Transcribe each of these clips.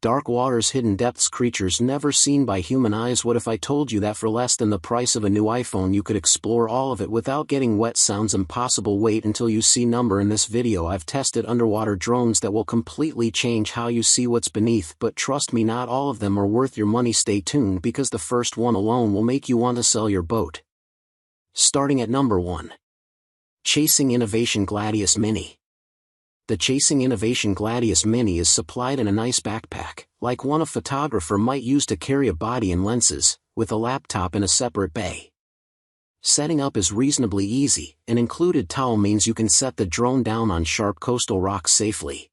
Dark water's hidden depths, creatures never seen by human eyes. What if I told you that for less than the price of a new iPhone you could explore all of it without getting wet? Sounds impossible. Wait until you see number. In this video I've tested underwater drones that will completely change how you see what's beneath, but trust me, not all of them are worth your money. Stay tuned because the first one alone will make you want to sell your boat. Starting at number 1. Chasing Innovation Gladius Mini. The Chasing Innovation Gladius Mini is supplied in a nice backpack, like one a photographer might use to carry a body and lenses, with a laptop in a separate bay. Setting up is reasonably easy. An included towel means you can set the drone down on sharp coastal rocks safely.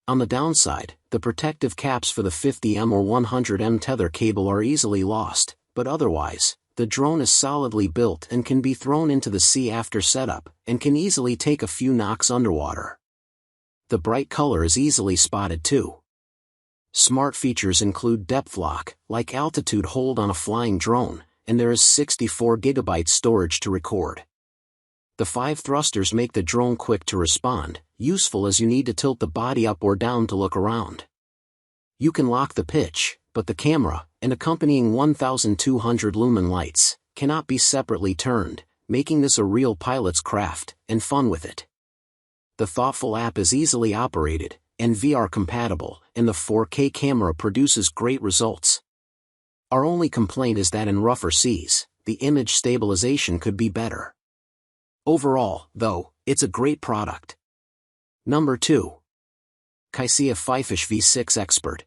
On the downside, the protective caps for the 50mm or 100mm tether cable are easily lost, but otherwise, the drone is solidly built and can be thrown into the sea after setup, and can easily take a few knocks underwater. The bright color is easily spotted too. Smart features include depth lock, like altitude hold on a flying drone, and there is 64GB storage to record. The 5 thrusters make the drone quick to respond, useful as you need to tilt the body up or down to look around. You can lock the pitch, but the camera, and accompanying 1200 lumen lights, cannot be separately turned, making this a real pilot's craft, and fun with it. The thoughtful app is easily operated, and VR compatible, and the 4K camera produces great results. Our only complaint is that in rougher seas, the image stabilization could be better. Overall, though, it's a great product. Number 2. Qysea Fifish V6 Expert.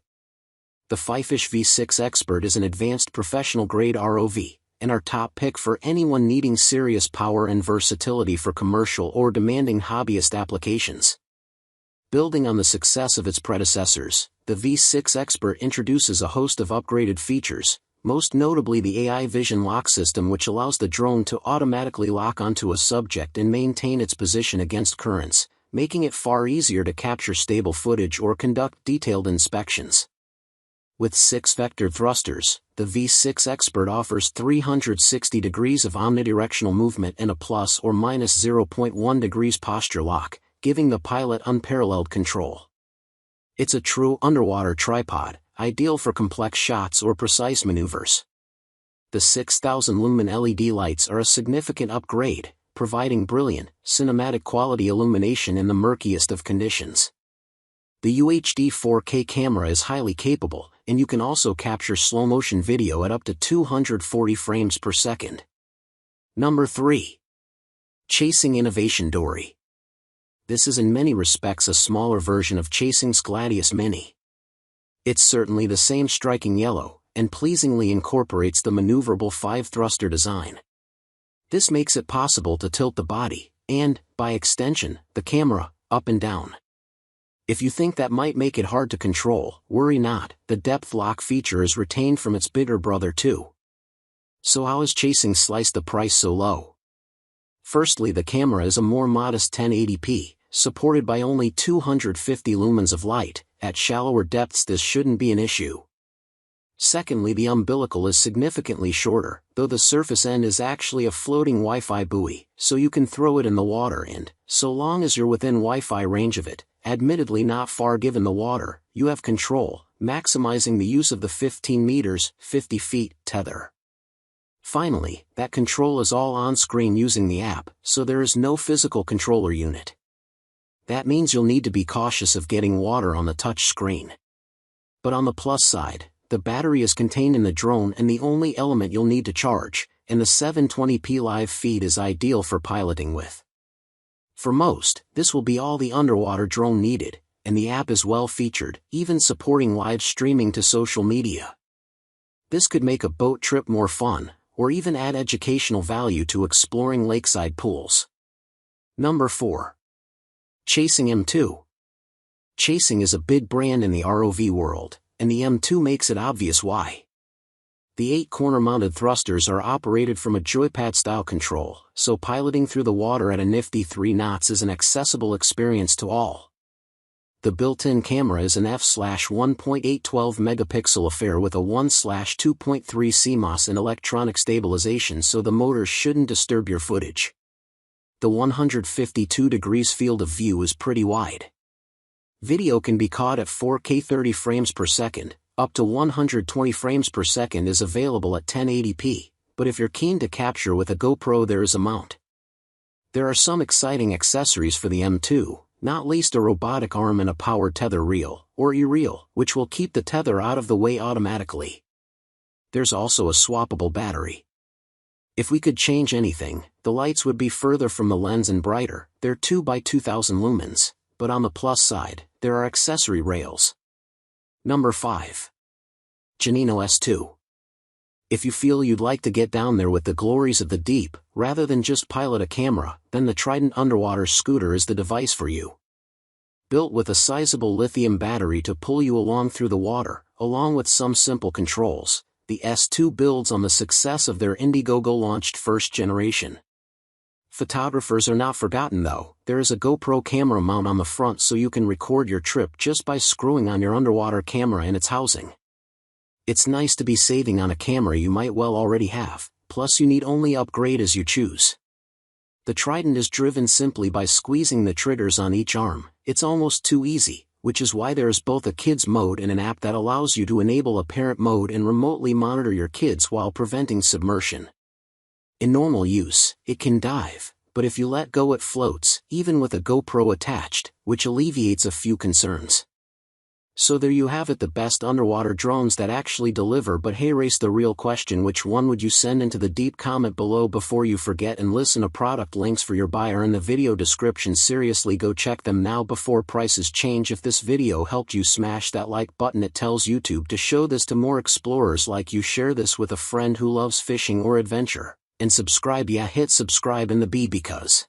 The Fifish V6 Expert is an advanced professional-grade ROV, and our top pick for anyone needing serious power and versatility for commercial or demanding hobbyist applications. Building on the success of its predecessors, the V6 Expert introduces a host of upgraded features, most notably the AI Vision lock system, which allows the drone to automatically lock onto a subject and maintain its position against currents, making it far easier to capture stable footage or conduct detailed inspections. With 6 vector thrusters, the V6 Expert offers 360 degrees of omnidirectional movement and a plus or minus 0.1 degrees posture lock, giving the pilot unparalleled control. It's a true underwater tripod, ideal for complex shots or precise maneuvers. The 6,000 lumen LED lights are a significant upgrade, providing brilliant, cinematic quality illumination in the murkiest of conditions. The UHD 4K camera is highly capable, and you can also capture slow-motion video at up to 240 frames per second. Number 3. Chasing Innovation Dory. This is in many respects a smaller version of Chasing's Gladius Mini. It's certainly the same striking yellow, and pleasingly incorporates the maneuverable 5-thruster design. This makes it possible to tilt the body, and, by extension, the camera, up and down. If you think that might make it hard to control, worry not, the depth lock feature is retained from its bigger brother too. So how is Chasing sliced the price so low? Firstly, the camera is a more modest 1080p, supported by only 250 lumens of light. At shallower depths this shouldn't be an issue. Secondly, the umbilical is significantly shorter, though the surface end is actually a floating Wi-Fi buoy, so you can throw it in the water and, so long as you're within Wi-Fi range of it, admittedly not far given the water, you have control, maximizing the use of the 15 meters, 50 feet, tether. Finally, that control is all on-screen using the app, so there is no physical controller unit. That means you'll need to be cautious of getting water on the touch screen. But on the plus side, the battery is contained in the drone and the only element you'll need to charge, and the 720p live feed is ideal for piloting with. For most, this will be all the underwater drone needed, and the app is well featured, even supporting live streaming to social media. This could make a boat trip more fun, or even add educational value to exploring lakeside pools. Number 4. Chasing M2. Chasing is a big brand in the ROV world, and the M2 makes it obvious why. The 8 corner-mounted thrusters are operated from a joypad-style control, so piloting through the water at a nifty 3 knots is an accessible experience to all. The built-in camera is an f/1.8 12-megapixel affair with a 1/2.3 CMOS and electronic stabilization, so the motors shouldn't disturb your footage. The 152 degrees field of view is pretty wide. Video can be caught at 4K 30 frames per second, up to 120 frames per second is available at 1080p, but if you're keen to capture with a GoPro there is a mount. There are some exciting accessories for the M2, not least a robotic arm and a power tether reel, or e-reel, which will keep the tether out of the way automatically. There's also a swappable battery. If we could change anything, the lights would be further from the lens and brighter. They're 2 by 2000 lumens, but on the plus side, there are accessory rails. Number 5. Geneinno S2. If you feel you'd like to get down there with the glories of the deep, rather than just pilot a camera, then the Trident underwater scooter is the device for you. Built with a sizable lithium battery to pull you along through the water, along with some simple controls, the S2 builds on the success of their Indiegogo-launched first generation. Photographers are not forgotten though. There is a GoPro camera mount on the front so you can record your trip just by screwing on your underwater camera in its housing. It's nice to be saving on a camera you might well already have, plus you need only upgrade as you choose. The Trident is driven simply by squeezing the triggers on each arm. It's almost too easy, which is why there is both a kids mode and an app that allows you to enable a parent mode and remotely monitor your kids while preventing submersion. In normal use, it can dive, but if you let go it floats, even with a GoPro attached, which alleviates a few concerns. So there you have it, the best underwater drones that actually deliver. But hey, race the real question, which one would you send into the deep? Comment below before you forget, and listen to product links for your buyer in the video description. Seriously, go check them now before prices change. If this video helped you, smash that like button. It tells YouTube to show this to more explorers like you. Share this with a friend who loves fishing or adventure. And subscribe, yeah, hit subscribe in the B, because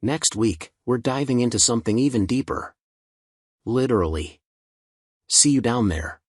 next week, we're diving into something even deeper. Literally. See you down there.